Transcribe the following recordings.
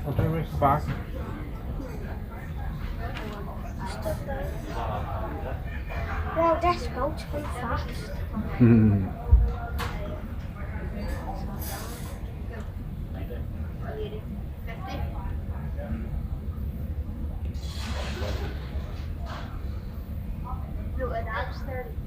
Wat hebben we gemaakt? Wow, that's goats going fast. Look at that, 30.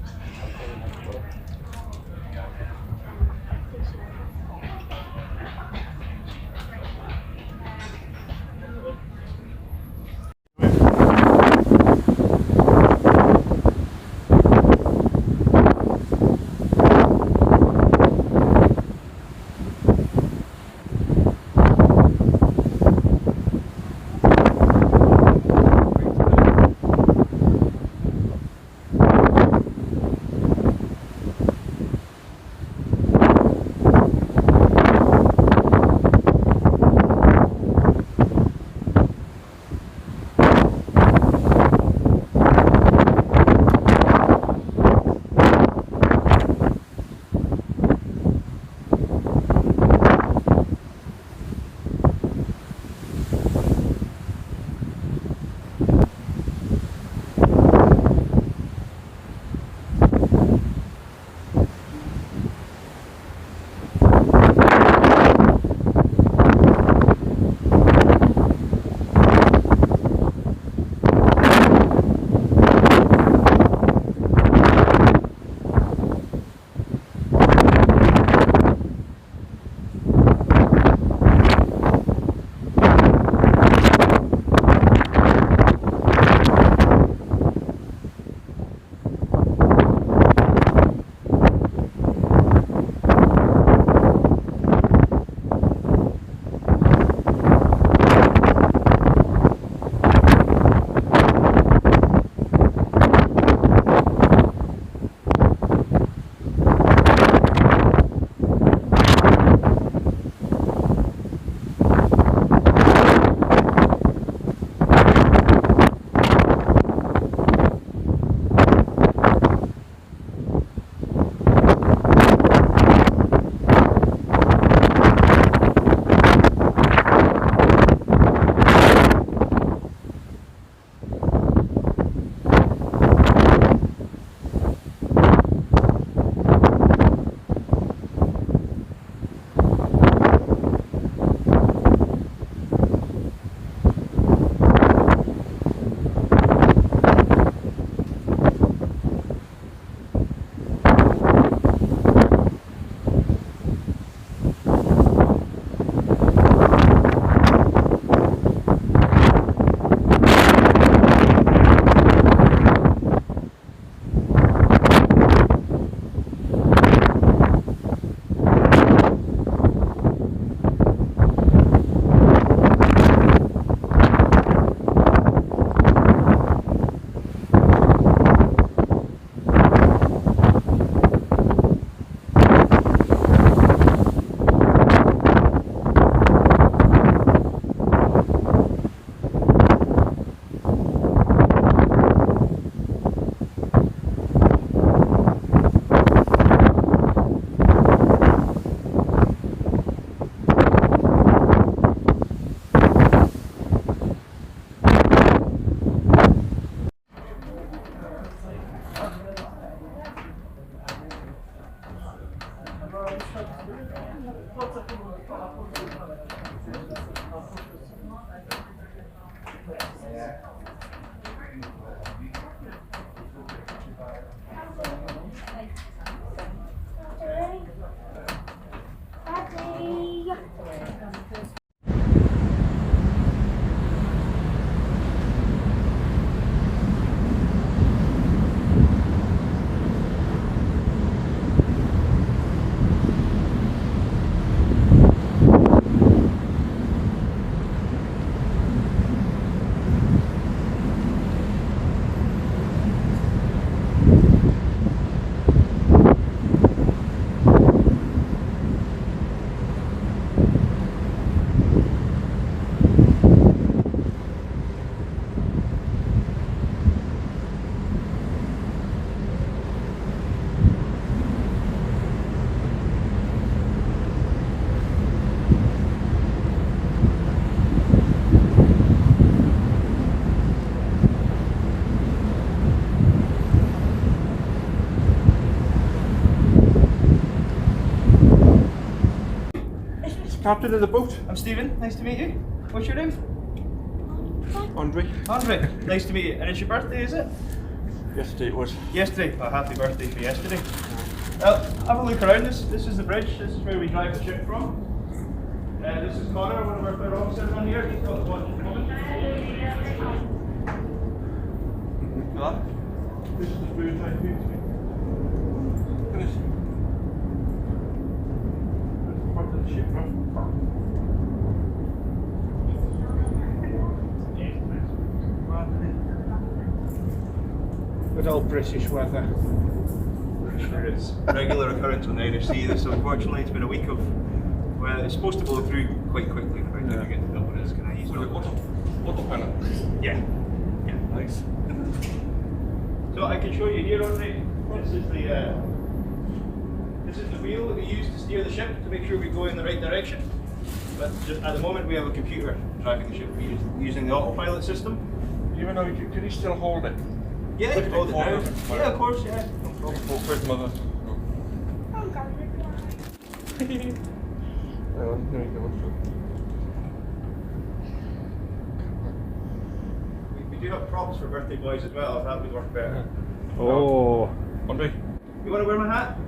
Daddy. Captain of the boat. I'm Stephen, nice to meet you. What's your name? Andre. Andre, nice to meet you. And it's your birthday, is it? Yesterday it was. Yesterday. Oh, happy birthday for yesterday. Have a look around. This is the bridge. This is where we drive the ship from. This is Connor, one of our third officers on here. He's got the watch at the moment. This is the blue type view. Finish. Part of the ship, right? Good old British weather. Sure, it's regular occurrence on the Irish Sea. This, unfortunately, it's been a week of. Well, it's supposed to blow through quite quickly. By the time you get to Dublin, it's kind of easy. Autopilot. Yeah. Yeah. Nice. So I can show you here, Andre. This is the wheel that we use to steer the ship to make sure we go in the right direction. But just at the moment, we have a computer driving the ship. We're using the autopilot system. Even though can you still hold it? Yeah, you can hold it down. Yeah, of course, yeah. No problem. Where's mother? I'm going There we go. We do have props for birthday boys as well, if that would work better. Oh. Andre. You want to wear my hat?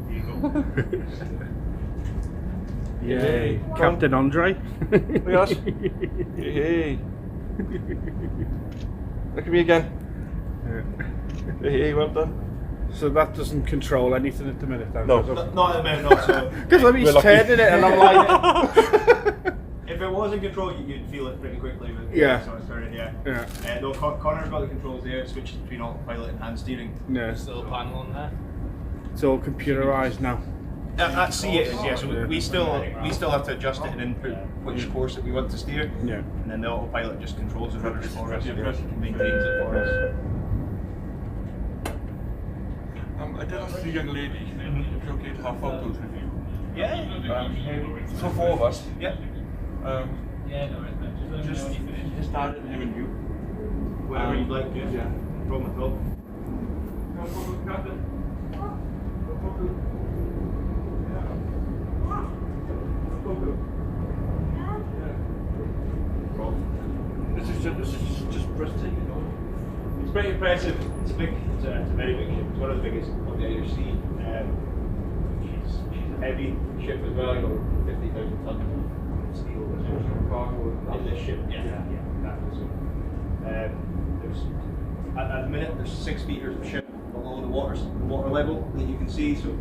Here you go. Yay. Captain Andre. Look at us. Hey. Look at me again. Hey, well done. So that doesn't control anything at the minute, then? No. Not at the minute, no. So Because I'm We're lucky. turning it and I'm like... if it was in control, you'd feel it pretty quickly. But Yeah. So it's turning, yeah. Yeah. No, Connor's got the controls there. It switches between autopilot and hand steering. No. Still a panel on there. It's all computerised now. At sea it is, yeah. So we still have to adjust it and input which course that we want to steer. Yeah. And then the autopilot just controls the rudders for us. Maintains it for us. I did ask the young lady if it's okay to have photos with you. Yeah. So four of us. Yeah. Just started him and you. Whatever you'd like, yeah. Yeah. No problem at all. No problem, Captain. No problem. This is just breathtaking, It's pretty impressive. It's a very big ship. It's one of the biggest on the Irish Sea. She's a heavy ship as well. You know, 50,000 tons of steel in this ship. Yeah. Exactly. So, at the minute there's 6 meters of ship below the water level that you can see. So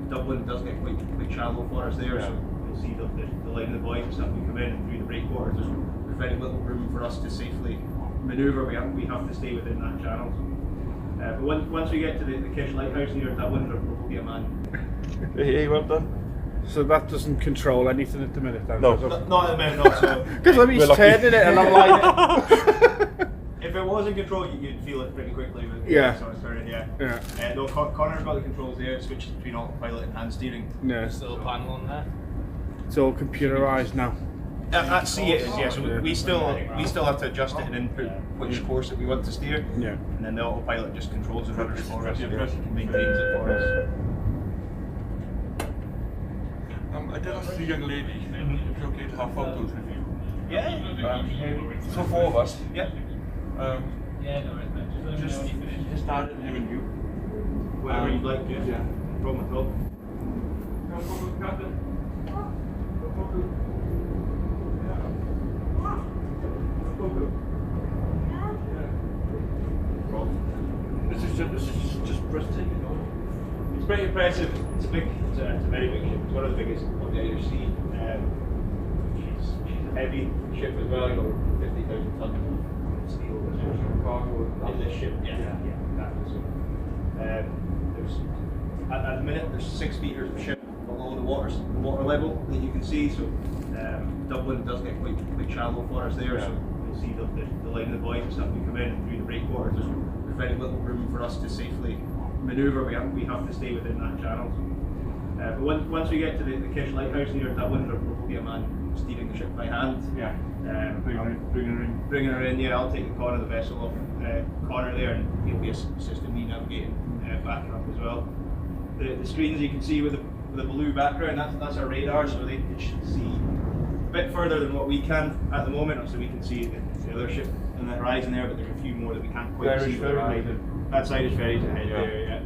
Dublin does get quite shallow for us there. So you'll see the line of the buoys and stuff. We come in and through the breakwaters. There's very little room for us to safely manoeuvre. We have to stay within that channel. But once we get to the Kish Lighthouse near Dublin, we'll get a man. Hey, well done. So that doesn't control anything at the minute, then? No. Not at the minute, no. So Because I'm turning it and I'm like... if it was in control, you'd feel it pretty quickly. But Yeah. So it's turning, yeah. Yeah. No, Connor's got the controls there. It switches between autopilot and hand steering. No. Still a panel on there. It's all computerised now. At sea it is, yeah. So we still have to adjust it and input which course that we want to steer. Yeah. And then the autopilot just controls the rudders for us. Maintains it for us. I did ask the young lady if it's okay to have photos with you. Yeah. So 4 of us. Yeah. Just started him and you. Whatever you'd like, yeah. Yeah. No problem at all. No problem, Captain. No problem. No problem. This is just breathtaking, you know? It's pretty impressive. It's a very big ship. It's one of the biggest on the Irish Sea. She's a heavy ship as well. You know, 50,000 tons of steel Cargo. in this ship. Yeah. Exactly. So, there's at the minute there's 6 meters of ship below the water level that you can see. So Dublin does get quite shallow for us there. So you'll see the line of the buoys and stuff. We come in and through the breakwaters. There's very little room for us to safely manoeuvre. We have to stay within that channel. But once we get to the Kish Lighthouse near Dublin, there will be a man steering the ship by hand. Yeah. Bringing her in. Yeah, I'll take the corner of the vessel off Connor there, and he'll be assisting me navigating back up as well. The screens you can see with the blue background, that's our radar, so they should see a bit further than what we can at the moment. So we can see the other ship on the horizon there, but there's a few more that we can't quite see. That's Irish Ferries ahead there, yeah.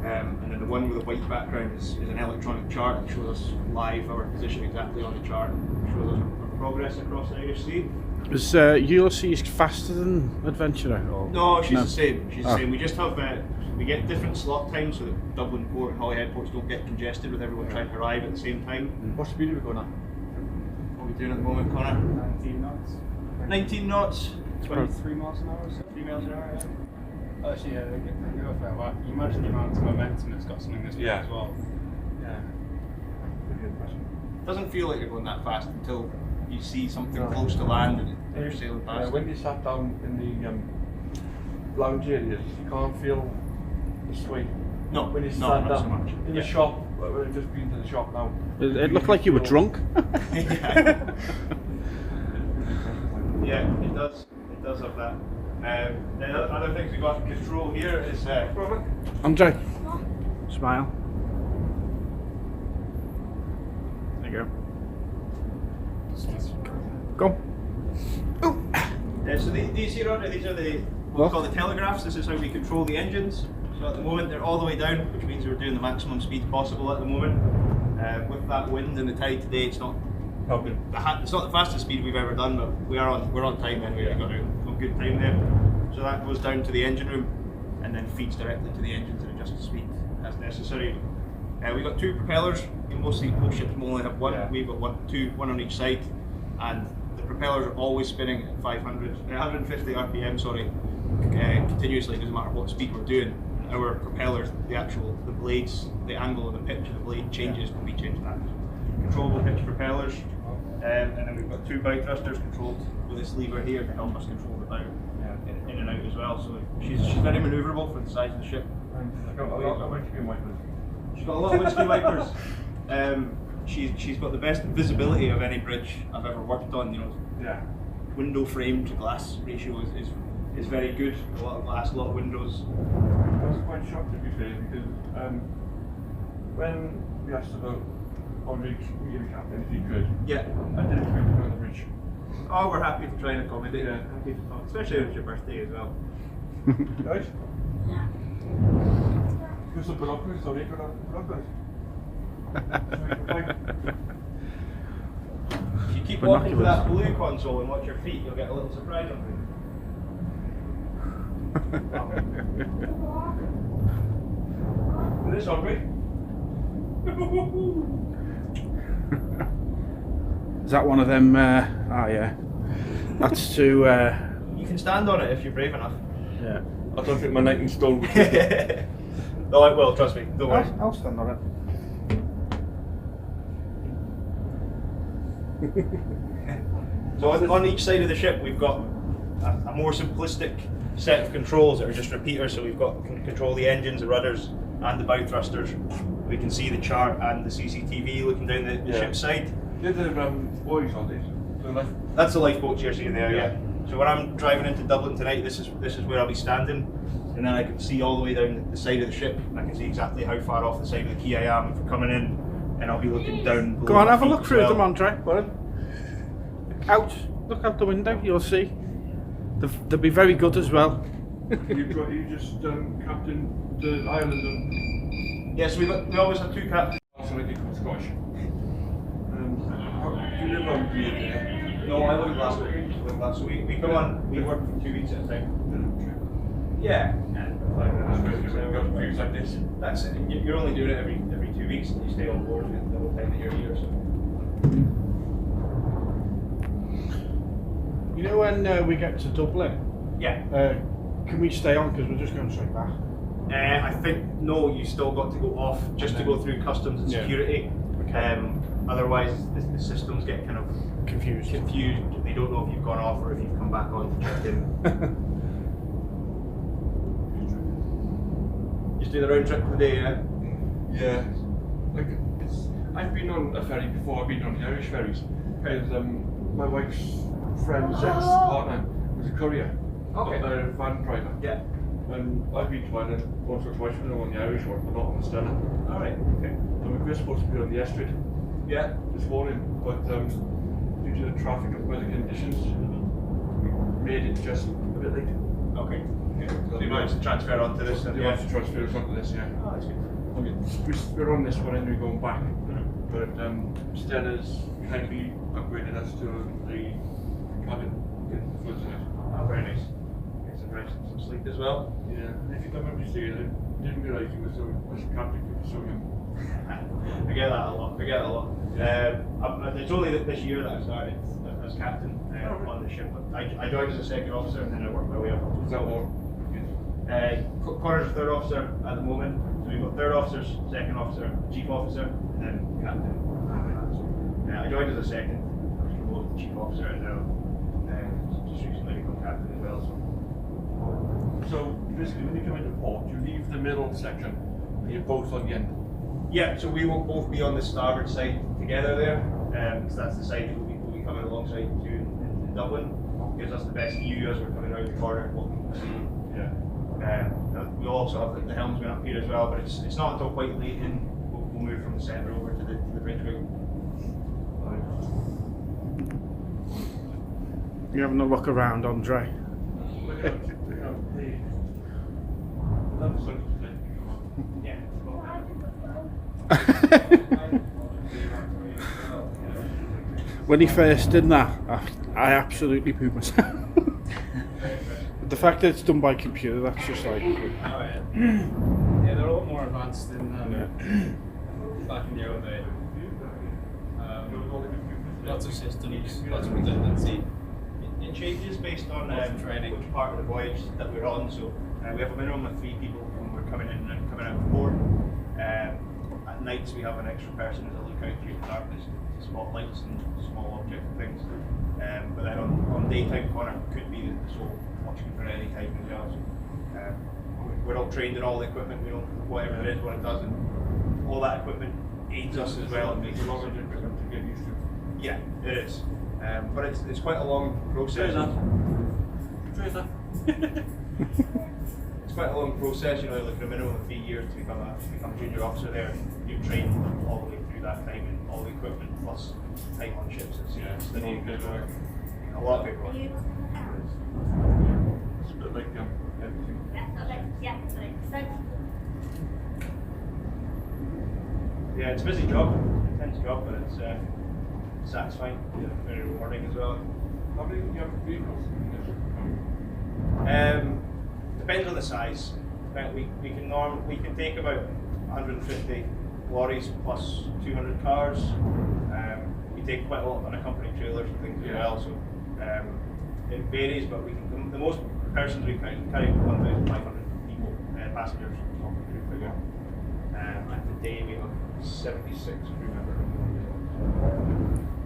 And then the one with the white background is an electronic chart that shows us live our position exactly on the chart. It shows us our progress across the Irish Sea. Is Ulysses faster than Adventurer? Or? No, she's the same. She's the same. We just have we get different slot times so that Dublin Port and Holyhead ports don't get congested with everyone trying to arrive at the same time. What speed are we going at? What are we doing at the moment, Connor? 19 knots. 19 knots. 23 miles an hour or so. 3 miles an hour. Yeah. Actually, yeah, they go fair well. You imagine the amount of momentum it's got something this big as well. Yeah. Doesn't feel like you're going that fast until you see something close to land and you're sailing past. When you sat down in the lounge areas, you can't feel the sway. No, when you not sat so down much. in the shop, we've just been to the shop now. It looked like you were drunk. Yeah. Yeah, it does. It does have that. The other things we got control here is Andre, smile. There you go. Go. so these here are these are what we call the telegraphs. This is how we control the engines. So at the moment they're all the way down, which means we're doing the maximum speed possible at the moment. With that wind and the tide today, it's not the fastest speed we've ever done, but we're on time anyway. We've got a good time there. So that goes down to the engine room and then feeds directly to the engines and adjusts the speed as necessary. We've got 2 propellers. Most ships will only have one. Yeah. We've got one on each side, and the propellers are always spinning at 150 RPM. Continuously, doesn't matter what speed we're doing. Our propellers, the blades, the angle and the pitch of the blade changes when we change that. Controllable pitch propellers, and then we've got 2 bow thrusters controlled with this lever here to help us control the bow in and out as well. So she's very manoeuvrable for the size of the ship. She's got a lot of windscreen wipers. She's got a lot of windscreen wipers. She's got the best visibility of any bridge I've ever worked on. You know, window frame to glass ratio is very good. A lot of glass, a lot of windows. I was quite shocked to be fair because when we asked about Andre being a captain if he could, I didn't expect to go on the bridge. Oh, we're happy to try and accommodate. Yeah. Happy to talk, especially if it's your birthday as well. Guys? Use some binoculars, sorry, binoculars. If you keep walking to that blue console and watch your feet, you'll get a little surprise on you. This Andre? Is that one of them? Yeah. That's to. You can stand on it if you're brave enough. Yeah. I don't think my 19 stone would. No, I will, trust me. Don't worry. I'll stand on it. So on each side of the ship we've got a more simplistic set of controls that are just repeaters. So we've got control the engines, the rudders and the bow thrusters. We can see the chart and the CCTV looking down the ship's side. Did the buoys on this? That's the lifeboat you're seeing there, yeah. So when I'm driving into Dublin tonight, this is where I'll be standing, and then I can see all the way down the side of the ship. I can see exactly how far off the side of the quay I am. If we're coming in and I'll be looking down. Go below on, my have a feet look as through well. them, Andre. Go on. Out. Look out the window. You'll see. They'll be very good as well. You just captain the island of. Yes, we always have 2 captains. Also, I think it's Scottish. Do you live on Great there? No, I live in Glasgow. So we come on. We work for 2 weeks at a time. Yeah. We've got views like this. That's it. You're only doing it every 2 weeks, and you stay on board the whole time that you're here. So. You know when we get to Dublin, Yeah. can we stay on because we're just going straight back? I think no. You still got to go off just to go through customs and Yeah. security. Otherwise, the systems get kind of Confused. They don't know if you've gone off or if you've come back on to check in. Just do the round trip for the day, yeah? Yeah. Like I've been on a ferry before. I've been on the Irish ferries. Because my wife's friend's ex-partner was a courier. Okay. A van driver. Yeah. And I've been to one once or twice with them on the Irish one, but not on the Stena. All right. Okay. And we were supposed to be on the Estrid Yeah. this morning, but due to the traffic and weather conditions, we made it just a bit late. Okay. So you managed to transfer onto this, then? They have to transfer us onto this, yeah. Oh, that's good. We're on this one and we're going back, but Stena's kindly upgraded us to the cabin for tonight. Oh, very nice. Get some rest and some sleep as well. Yeah, if you come up to see it, I didn't realise you were so captain, you were so young. I get that a lot. It's only this year that I started as captain on the ship. I joined as a second officer and then I worked my way up. Is that all? Connor's third officer at the moment. So we've got third officers, second officer, chief officer, and then captain. I joined as a second, I was promoted to chief officer, and now just recently become captain as well. So basically, when you come into port, you leave the middle section and you're both on the end. Yeah, so we will both be on the starboard side together there, because that's the side that we'll be coming alongside to in Dublin. Gives us the best view as we're coming around the corner and what we can see. Yeah. We'll also have the helmsman up here as well, but it's not until quite late in we'll move from the centre over to the bridge wing. You having a look around, Andre? Look at the sun today. Yeah. When he first did that, I absolutely pooped myself. The fact that it's done by computer, that's just like. Oh, yeah. Yeah, they're a lot more advanced than back in the old day. Lots of systems, lots of redundancy. It changes based on training. which part of the voyage that we're on. So we have a minimum of 3 people when we're coming in and coming out of port. At nights we have an extra person as a lookout through the darkness to spot lights and small object things. But then on daytime, Connor could be the sole watching for any time as well. So, we're all trained in all the equipment. We know whatever there is, what it does, and all that equipment aids us as well and makes It's it a lot of equipment to get used to. Yeah, it is. But it's quite a long process. It's quite a long process, you know, like a minimum of 3 years to become a junior officer there. You're trained all the way through that time and all the equipment plus time on ships at sea. Yeah, It's a lot of paperwork. a lot of paperwork. It's a bit like everything. Yeah, it's a busy job, intense job, but it's satisfying, very rewarding as well. How many do you have vehicles in this? Depends on the size. We can take about 150 lorries plus 200 cars. We take quite a lot on accompanying trailers and things as well. So it varies, but we can. The most persons we carry 1,500 people, passengers. And today we have 76 crew members.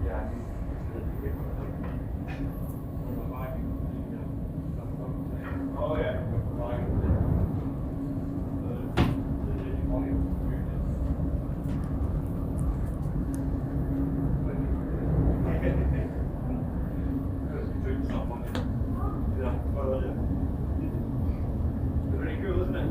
Yeah. Oh yeah. Pretty cool, isn't it?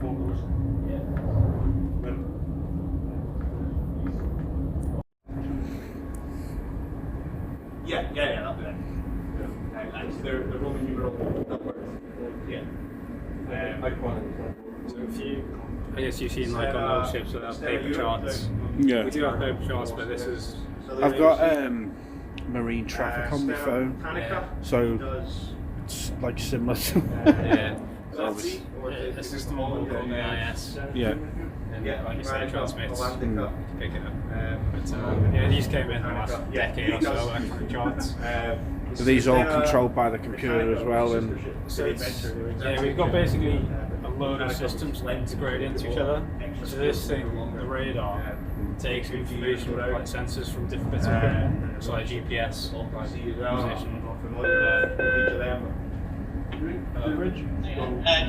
photos. Yeah, that'll do that. And they're Roman numeral numbers. Yeah. So if you, I guess you've seen like on those ships without paper charts. Yeah. We do have paper charts, but this is. I've got marine traffic on my phone, so it's like similar to. Yeah. So it's a system called AIS. Yeah. And like you say, transmits. Pick it up. But yeah, these came in the last decade or so, electronic charts. So these are all controlled by the computer as well, and So it's, yeah, we've got basically a load of systems integrated into each other. So this thing, the radar, takes information like sensors from different bits of equipment, so like GPS, position.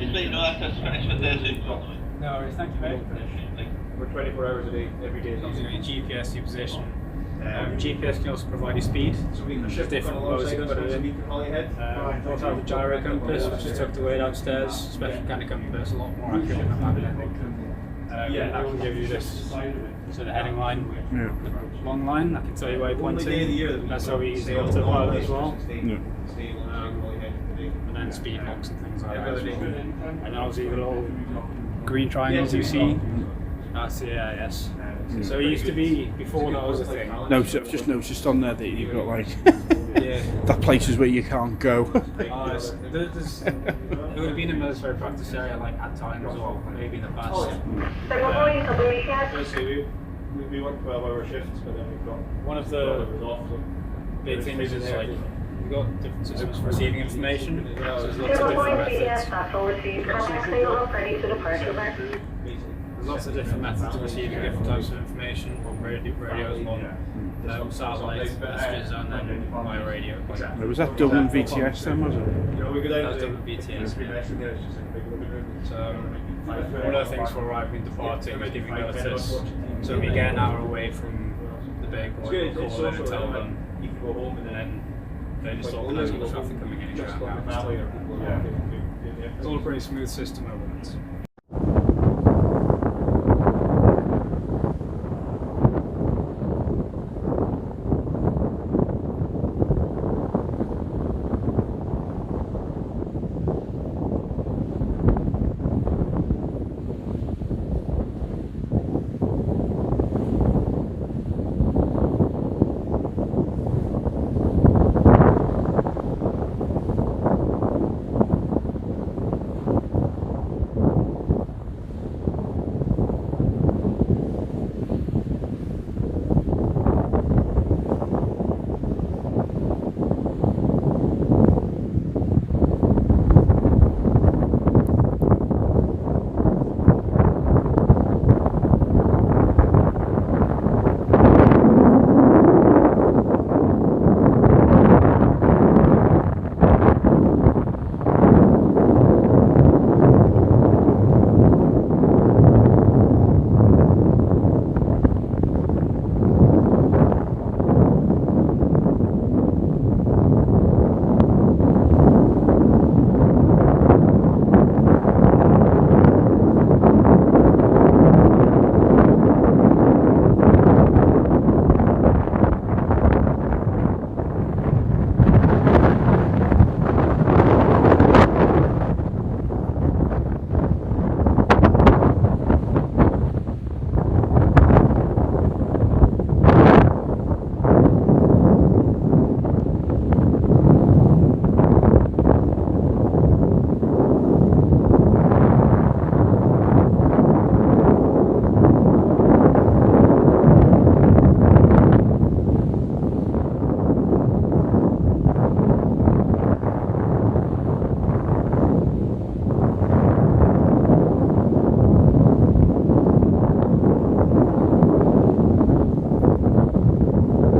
Just let you know that's finished with the Zoom call. No worries, thank you mate. We're 24 hours a day, every day. Obviously your GPS, your position. GPS can also provide you speed, so we can shift different modes you can put it in. Also have a gyro compass, which is tucked away downstairs, special kind of compass, a lot more accurate than that, I think. That can give you this sort of heading line, long line, that can tell you where you're pointing. That's how we use the autopilot as well. And then speed locks and things like that as well. And obviously the little green triangles you see, that's the AIS. So it used to be, before that was a thing. no, so I've just noticed on there that you've got like that places where you can't go. It would have been a military practice area like at times or maybe in the past. Firstly, we work 12-hour shifts, but then we've got One of the off. big things is like we've got different systems for receiving information. So there's lots of different methods of receiving different types of information on radios, on satellite messages, and then by radio. Was that Dublin VTS then, was it? That was Dublin BTS. So one of the things for arriving and departing is giving notice. So we get an hour away from the bay, we'll call in and tell them, You can go home and and then they just organise all the traffic coming in and going out. It's all a pretty smooth system over it.